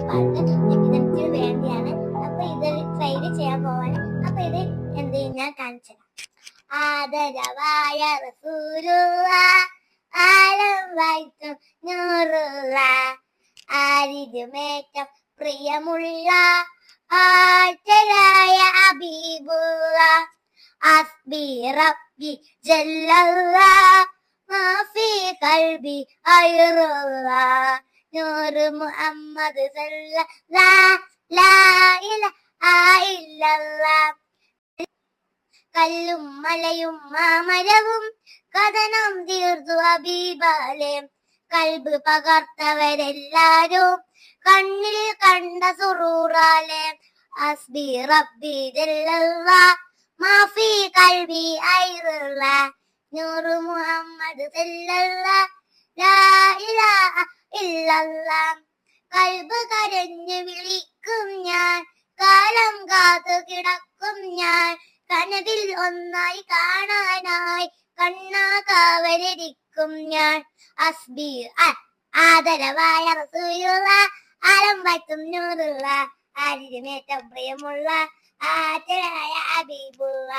പാട്ട് നബിദിനത്തിന് വേണ്ടിയാണ്. അപ്പൊ ഇത് ട്രെയിൻ ചെയ്യാൻ പോവാണ്. അപ്പൊ ഇത് എന്ത് ഞാൻ കാണിച്ചു തരാം. ആദരവായ റസൂലുള്ള ആലം വായിക്കും നൂറുള്ള ആരിതുമേറ്റം പ്രിയമുള്ള ആറ്റരായ ഹബീബുള്ള ഹസ്ബി റബ്ബി ജല്ലല്ലാ മാഫി ഖൽബി ഖൈറുല്ലാ നൂറ് മുഹമ്മദ് സല്ലല്ലാഹു ലാ ഇലാഹ ഇല്ലല്ലാഹ്. കല്ലും മലയും മാമരവും കഥനം തീർത്തു ഹബീബാലെ കൽബ് പകർത്തവരെല്ലാരും കണ്ണിൽ കണ്ട സുറൂറാലെ ഹസ്ബി റബ്ബി ജല്ലല്ലാഹ് മാഫി ഖൽബി ഖൈറുല്ലാഹ് നൂറ് മുഹമ്മദ് സല്ലല്ലാഹു ലാ ഇലാഹ ഇല്ലല്ലാഹ്. കൽബ് കരഞ്ഞു വിളിക്കും ഞാൻ, കാലം കാത്തു കിടക്കും ഞാൻ, കനവിൽ ഒന്നായി കാണാനായി കണ്ണാകാവലിരിക്കും ഞാൻ. ഹസ്ബി ആദരവായ റസൂലുള്ള ആലം വാഴ്ത്തും നൂറുള്ള ആരിതുമേറ്റം പ്രിയമുള്ള ആറ്റരായ ഹബീബുള്ള.